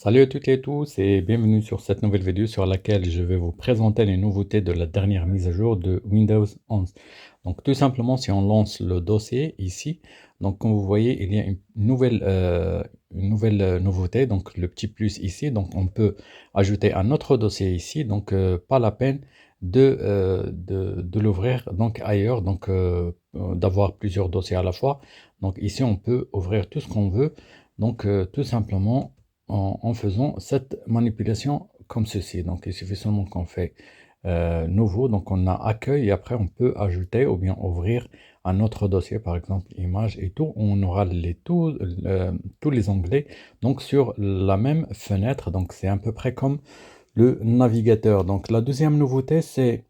Salut à toutes et tous et bienvenue sur cette nouvelle vidéo sur laquelle je vais vous présenter les nouveautés de la dernière mise à jour de Windows 11. Donc tout simplement si on lance le dossier ici, donc comme vous voyez il y a une nouvelle nouveauté, donc le petit plus ici, donc on peut ajouter un autre dossier ici, donc pas la peine de l'ouvrir donc ailleurs, donc d'avoir plusieurs dossiers à la fois. Donc ici on peut ouvrir tout ce qu'on veut, donc tout simplement en faisant cette manipulation comme ceci. Donc, il suffit seulement qu'on fait nouveau, donc on a accueil et après on peut ajouter ou bien ouvrir un autre dossier, par exemple image et tout. On aura tous les onglets donc sur la même fenêtre. Donc, c'est à peu près comme le navigateur. Donc, la deuxième nouveauté, c'est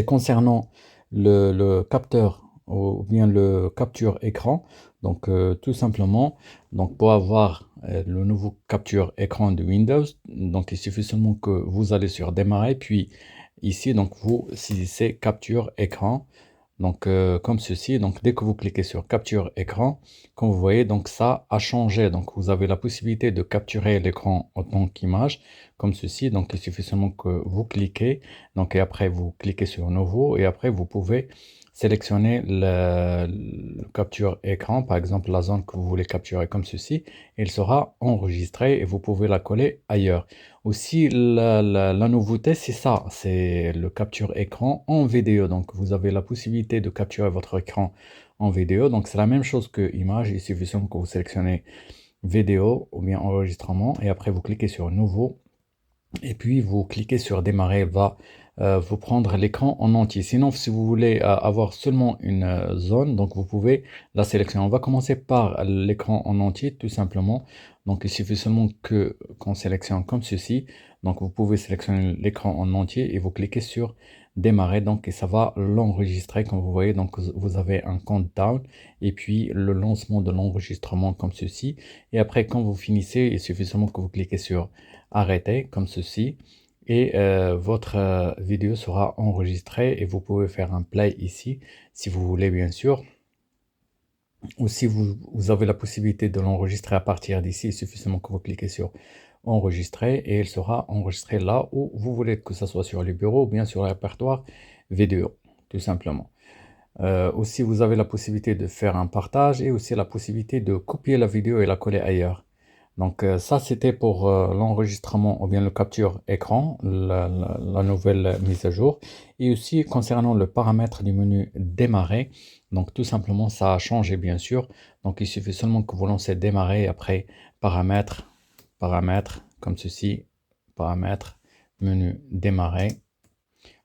concernant le capteur ou bien le capture écran. Donc tout simplement, donc pour avoir le nouveau capture écran de Windows, donc il suffit seulement que vous allez sur démarrer, puis ici donc vous saisissez capture écran. Donc comme ceci, donc dès que vous cliquez sur capture écran, comme vous voyez, donc ça a changé. Donc vous avez la possibilité de capturer l'écran en tant qu'image, comme ceci. Donc il suffit seulement que vous cliquez, donc et après vous cliquez sur nouveau et après vous pouvez sélectionner le capture écran, par exemple la zone que vous voulez capturer comme ceci, il sera enregistré et vous pouvez la coller ailleurs. Aussi, la nouveauté, c'est ça, c'est le capture écran en vidéo. Donc, vous avez la possibilité de capturer votre écran en vidéo. Donc, c'est la même chose que image. Il suffit seulement que vous sélectionnez vidéo ou bien enregistrement et après vous cliquez sur nouveau et puis vous cliquez sur démarrer, va vous prendre l'écran en entier. Sinon, si vous voulez avoir seulement une zone, donc vous pouvez la sélectionner. On va commencer par l'écran en entier, tout simplement. Donc il suffit seulement que qu'on sélectionne comme ceci. Donc vous pouvez sélectionner l'écran en entier et vous cliquez sur démarrer. Donc et ça va l'enregistrer comme vous voyez. Donc vous avez un countdown et puis le lancement de l'enregistrement comme ceci. Et après, quand vous finissez, il suffit seulement que vous cliquez sur arrêter comme ceci et votre vidéo sera enregistrée et vous pouvez faire un play ici si vous voulez bien sûr, ou si vous avez la possibilité de l'enregistrer à partir d'ici, il suffit seulement que vous cliquez sur enregistrer et il sera enregistré là où vous voulez, que ce soit sur le bureau ou bien sur le répertoire vidéo tout simplement. Aussi vous avez la possibilité de faire un partage et aussi la possibilité de copier la vidéo et la coller ailleurs. Donc ça, c'était pour l'enregistrement ou bien le capture écran, la nouvelle mise à jour. Et aussi concernant le paramètre du menu démarrer, donc tout simplement, ça a changé bien sûr. Donc il suffit seulement que vous lancez démarrer, après paramètres, paramètres, comme ceci, paramètres, menu démarrer.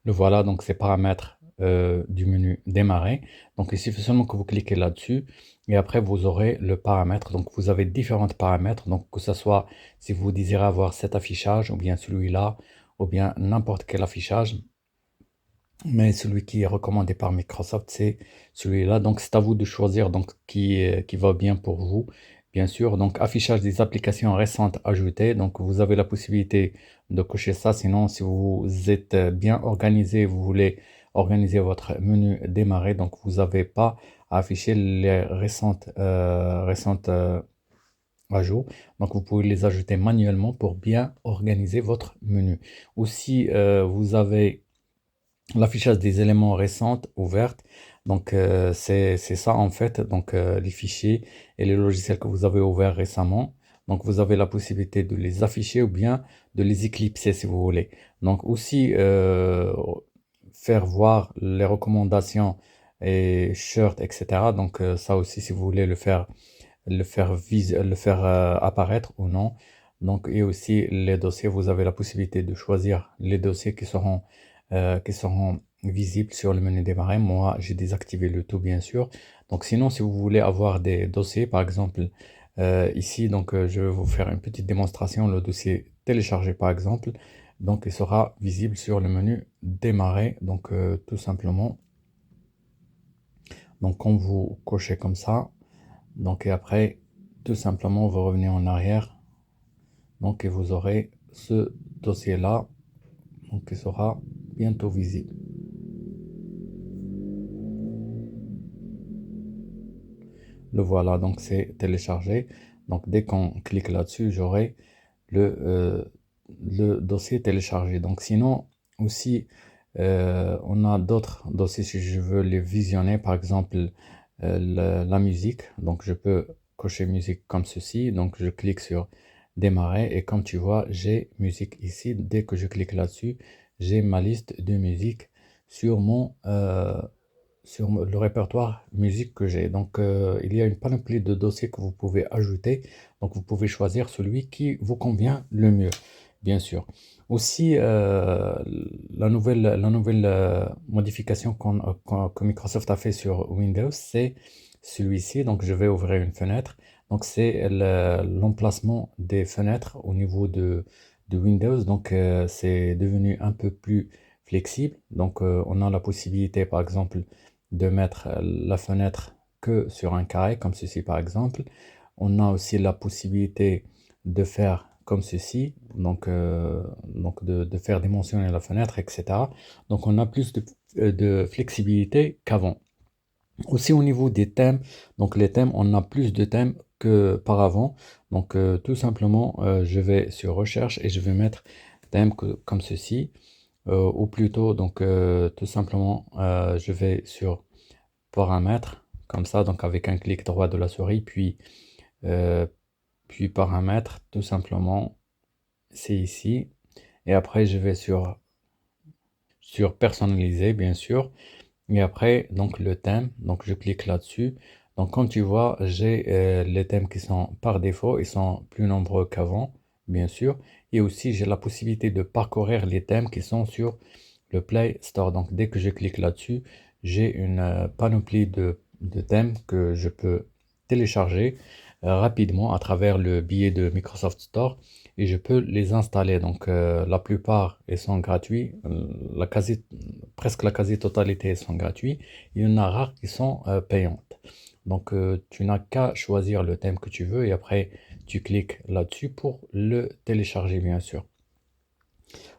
Le voilà, donc ces paramètres du menu démarrer. Donc il suffit seulement que vous cliquez là-dessus et après vous aurez le paramètre. Donc vous avez différents paramètres, donc que ce soit si vous désirez avoir cet affichage ou bien celui-là ou bien n'importe quel affichage. Mais celui qui est recommandé par Microsoft, c'est celui-là. Donc, c'est à vous de choisir donc, qui va bien pour vous, bien sûr. Donc, affichage des applications récentes ajoutées. Donc, vous avez la possibilité de cocher ça. Sinon, si vous êtes bien organisé, vous voulez organiser votre menu démarrer, donc vous n'avez pas à afficher les récentes ajouts. Donc, vous pouvez les ajouter manuellement pour bien organiser votre menu. Aussi, vous avez l'affichage des éléments récents ouverts. Donc, c'est ça en fait. Donc, les fichiers et les logiciels que vous avez ouverts récemment. Donc, vous avez la possibilité de les afficher ou bien de les éclipser si vous voulez. Donc, aussi, faire voir les recommandations et shirts, etc. Donc, ça aussi, si vous voulez le faire apparaître ou non. Donc, et aussi les dossiers, vous avez la possibilité de choisir les dossiers qui seront visibles sur le menu démarrer. Moi, j'ai désactivé le tout, bien sûr. Donc, sinon, si vous voulez avoir des dossiers, par exemple, ici, donc, je vais vous faire une petite démonstration. Le dossier téléchargé, par exemple, donc, il sera visible sur le menu démarrer. Donc, tout simplement, donc, quand vous cochez comme ça, donc, et après, tout simplement, vous revenez en arrière. Donc, et vous aurez ce dossier-là, donc, qui sera bientôt visible. Le voilà, donc c'est téléchargé. Donc dès qu'on clique là-dessus, j'aurai le dossier téléchargé. Donc sinon aussi, on a d'autres dossiers si je veux les visionner, par exemple la musique. Donc je peux cocher musique comme ceci. Donc je clique sur démarrer et comme tu vois, j'ai musique ici. Dès que je clique là-dessus, j'ai ma liste de musique sur le répertoire musique que j'ai. Donc, il y a une panoplie de dossiers que vous pouvez ajouter. Donc, vous pouvez choisir celui qui vous convient le mieux, bien sûr. Aussi, la nouvelle modification que Microsoft a fait sur Windows, c'est celui-ci. Donc, je vais ouvrir une fenêtre. Donc, c'est l'emplacement des fenêtres au niveau de Windows. Donc, c'est devenu un peu plus flexible. Donc, on a la possibilité, par exemple, de mettre la fenêtre que sur un carré, comme ceci par exemple. On a aussi la possibilité de faire comme ceci, donc de faire dimensionner la fenêtre, etc. Donc on a plus de flexibilité qu'avant. Aussi au niveau des thèmes, donc les thèmes, on a plus de thèmes qu'auparavant. Donc tout simplement, je vais sur recherche et je vais mettre thème comme ceci. Ou plutôt, donc tout simplement, je vais sur paramètres, comme ça, donc avec un clic droit de la souris, euh, puis paramètres, tout simplement, c'est ici. Et après, je vais sur personnaliser, bien sûr. Et après, donc le thème, donc je clique là-dessus. Donc comme tu vois, j'ai les thèmes qui sont par défaut, ils sont plus nombreux qu'avant, bien sûr. Et aussi, j'ai la possibilité de parcourir les thèmes qui sont sur le Play Store. Donc dès que je clique là-dessus, j'ai une panoplie de thèmes que je peux télécharger rapidement à travers le billet de Microsoft Store et je peux les installer. Donc la plupart ils sont gratuits, presque la quasi-totalité sont gratuits. Il y en a rares qui sont payantes. Donc tu n'as qu'à choisir le thème que tu veux et après tu cliques là-dessus pour le télécharger bien sûr.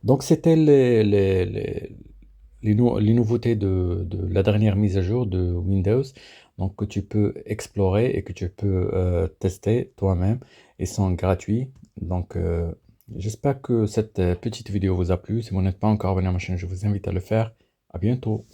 Donc, c'était les nouveautés de la dernière mise à jour de Windows, donc que tu peux explorer et que tu peux tester toi-même. Ils sont gratuits. Donc, j'espère que cette petite vidéo vous a plu. Si vous n'êtes pas encore abonné à ma chaîne, je vous invite à le faire. À bientôt.